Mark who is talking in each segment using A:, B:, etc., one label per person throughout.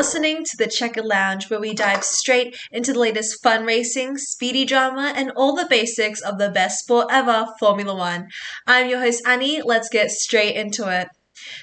A: listening to the Chequered Lounge, where we dive straight into the latest fun racing, speedy drama, and all the basics of the best sport ever, Formula One. I'm your host, Annie. Let's get straight into it.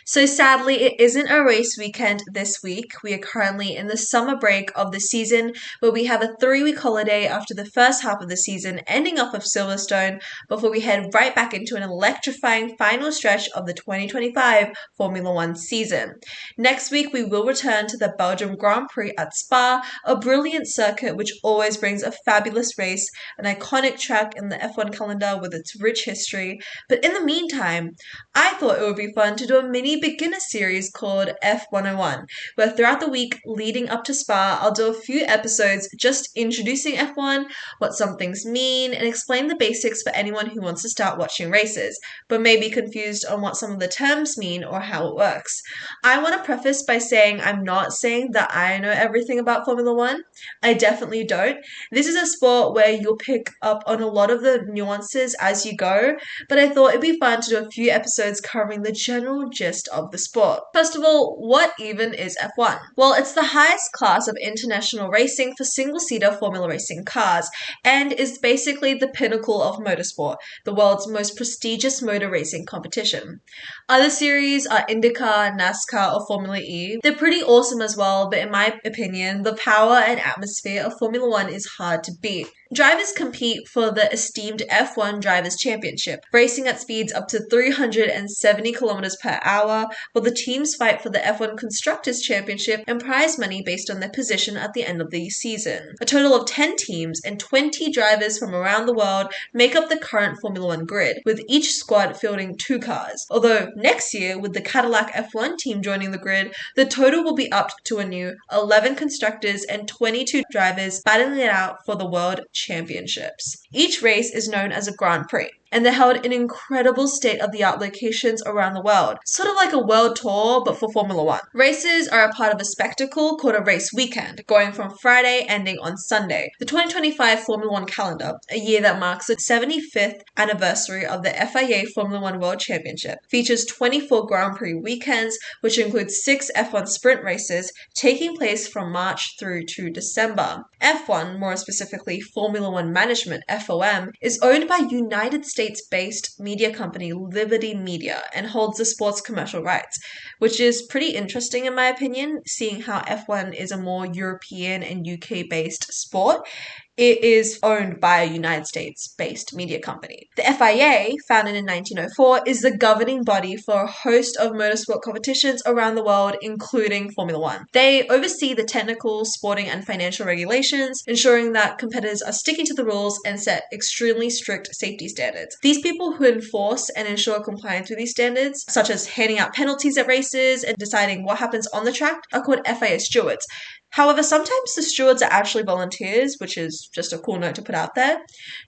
A: So sadly, it isn't a race weekend this week. We are currently in the summer break of the season, where we have a 3-week holiday after the first half of the season, ending off of Silverstone, before we head right back into an electrifying final stretch of the 2025 Formula One season. Next week, we will return to the Belgium Grand Prix at Spa, a brilliant circuit which always brings a fabulous race, an iconic track in the F1 calendar with its rich history. But in the meantime, I thought it would be fun to do a mini beginner series called F101, where throughout the week leading up to Spa, I'll do a few episodes just introducing F1, what some things mean, and explain the basics for anyone who wants to start watching races, but may be confused on what some of the terms mean or how it works. I want to preface by saying I'm not saying that I know everything about Formula One. I definitely don't. This is a sport where you'll pick up on a lot of the nuances as you go, but I thought it'd be fun to do a few episodes covering the general gist of the sport. First of all, what even is F1? Well, it's the highest class of international racing for single-seater Formula racing cars, and is basically the pinnacle of motorsport, the world's most prestigious motor racing competition. Other series are IndyCar, NASCAR, or Formula E. They're pretty awesome as well, but in my opinion, the power and atmosphere of Formula One is hard to beat. Drivers compete for the esteemed F1 Drivers' Championship, racing at speeds up to 370 kilometers per hour, while the teams fight for the F1 Constructors' Championship and prize money based on their position at the end of the season. A total of 10 teams and 20 drivers from around the world make up the current Formula One grid, with each squad fielding 2 cars. Although next year, with the Cadillac F1 team joining the grid, the total will be up to a new 11 constructors and 22 drivers battling it out for the World Championships. Each race is known as a Grand Prix, and they're held in incredible state-of-the-art locations around the world, sort of like a world tour but for Formula One. Races are a part of a spectacle called a race weekend, going from Friday ending on Sunday. The 2025 Formula One calendar, a year that marks the 75th anniversary of the FIA Formula One World Championship, features 24 Grand Prix weekends, which includes 6 F1 sprint races taking place from March through to December. F1, more specifically Formula One Management, FOM, is owned by United States-based media company Liberty Media and holds the sport's commercial rights, which is pretty interesting in my opinion, seeing how F1 is a more European and UK-based sport. It is owned by a United States-based media company. The FIA, founded in 1904, is the governing body for a host of motorsport competitions around the world, including Formula One. They oversee the technical, sporting, and financial regulations, ensuring that competitors are sticking to the rules and set extremely strict safety standards. These people who enforce and ensure compliance with these standards, such as handing out penalties at races and deciding what happens on the track, are called FIA stewards. However, sometimes the stewards are actually volunteers, which is just a cool note to put out there.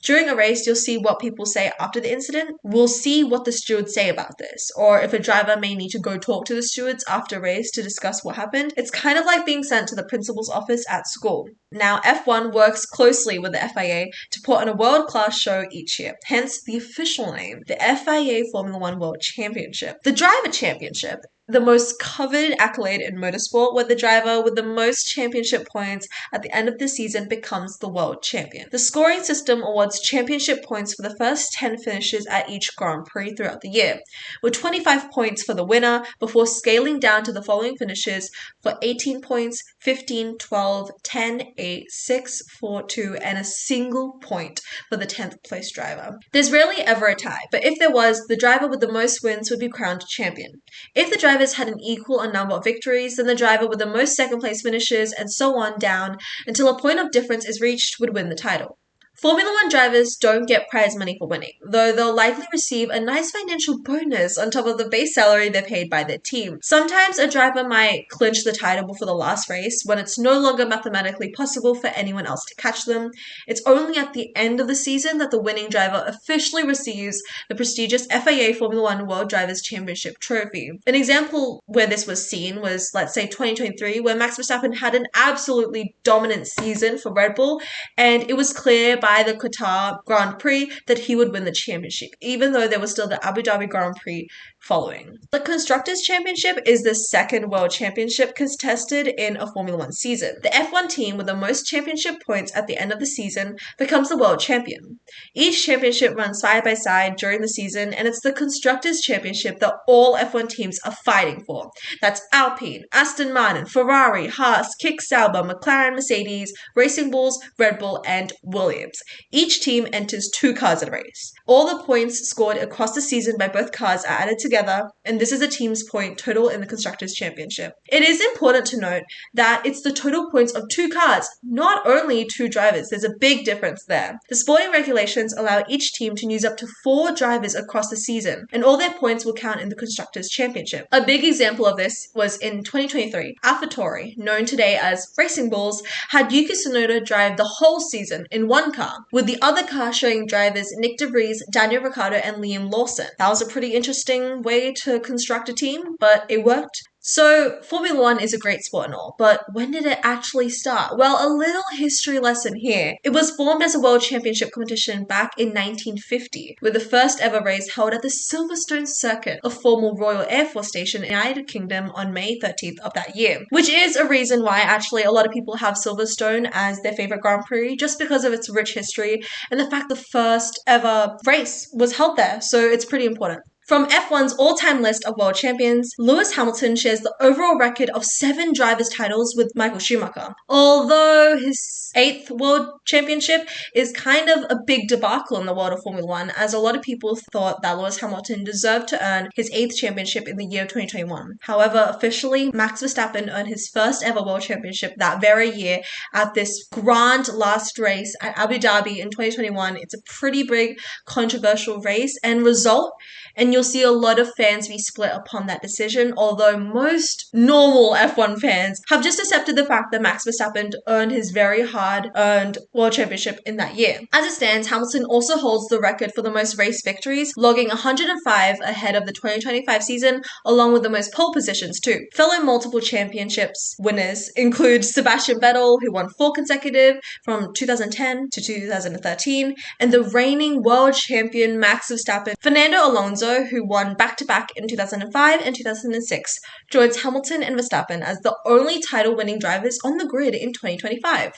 A: During a race, you'll see what people say after the incident. We'll see what the stewards say about this, or if a driver may need to go talk to the stewards after a race to discuss what happened. It's kind of like being sent to the principal's office at school. Now, F1 works closely with the FIA to put on a world-class show each year, hence the official name, the FIA Formula One World Championship. The Driver Championship, the most coveted accolade in motorsport, where the driver with the most championship points at the end of the season becomes the world champion. The scoring system awards championship points for the first 10 finishes at each Grand Prix throughout the year, with 25 points for the winner before scaling down to the following finishes for 18 points, 15, 12, 10, 8, 6, 4, 2, and a single point for the 10th place driver. There's rarely ever a tie, but if there was, the driver with the most wins would be crowned champion. If the drivers had an equal number of victories, then the driver with the most second place finishes, and so on down until a point of difference is reached, would win the title. Formula One drivers don't get prize money for winning, though they'll likely receive a nice financial bonus on top of the base salary they're paid by their team. Sometimes a driver might clinch the title before the last race when it's no longer mathematically possible for anyone else to catch them. It's only at the end of the season that the winning driver officially receives the prestigious FIA Formula One World Drivers' Championship trophy. An example where this was seen was, let's say, 2023, where Max Verstappen had an absolutely dominant season for Red Bull, and it was clear by the Qatar Grand Prix that he would win the championship, even though there was still the Abu Dhabi Grand Prix following. The Constructors' Championship is the second World Championship contested in a Formula One season. The F1 team with the most championship points at the end of the season becomes the world champion. Each championship runs side by side during the season, and it's the Constructors' Championship that all F1 teams are fighting for. That's Alpine, Aston Martin, Ferrari, Haas, Kick Sauber, McLaren, Mercedes, Racing Bulls, Red Bull, and Williams. Each team enters 2 cars in a race. All the points scored across the season by both cars are added together, and this is a team's point total in the Constructors' Championship. It is important to note that it's the total points of 2 cars, not only 2 drivers. There's a big difference there. The sporting regulations allow each team to use up to 4 drivers across the season, and all their points will count in the Constructors' Championship. A big example of this was in 2023. AlphaTauri, known today as Racing Bulls, had Yuki Tsunoda drive the whole season in 1 car, with the other car showing drivers Nick De Vries, Daniel Ricciardo, and Liam Lawson. That was a pretty interesting way to construct a team, but it worked. So, Formula One is a great sport and all, but when did it actually start? Well, a little history lesson here. It was formed as a world championship competition back in 1950, with the first ever race held at the Silverstone Circuit, a former Royal Air Force station in the United Kingdom on May 13th of that year, which is a reason why actually a lot of people have Silverstone as their favorite Grand Prix, just because of its rich history and the fact the first ever race was held there, so it's pretty important. From F1's all-time list of world champions, Lewis Hamilton shares the overall record of 7 drivers' titles with Michael Schumacher. Although his 8th world championship is kind of a big debacle in the world of Formula One, as a lot of people thought that Lewis Hamilton deserved to earn his 8th championship in the year 2021. However, officially, Max Verstappen earned his first ever world championship that very year at this grand last race at Abu Dhabi in 2021. It's a pretty big controversial race and result, and you'll see a lot of fans be split upon that decision, although most normal F1 fans have just accepted the fact that Max Verstappen earned his very hard-earned world championship in that year. As it stands, Hamilton also holds the record for the most race victories, logging 105 ahead of the 2025 season, along with the most pole positions too. Fellow multiple championships winners include Sebastian Vettel, who won 4 consecutive from 2010 to 2013, and the reigning world champion Max Verstappen. Fernando Alonso, who won back-to-back in 2005 and 2006, joins Hamilton and Verstappen as the only title-winning drivers on the grid in 2025.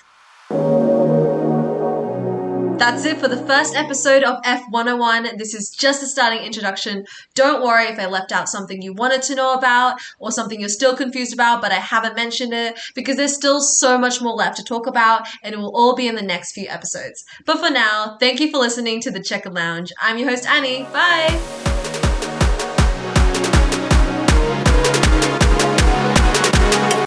A: That's it for the first episode of F101. This is just a starting introduction. Don't worry if I left out something you wanted to know about or something you're still confused about, but I haven't mentioned it because there's still so much more left to talk about, and it will all be in the next few episodes. But for now, thank you for listening to the Chequered Lounge. I'm your host, Annie. Bye!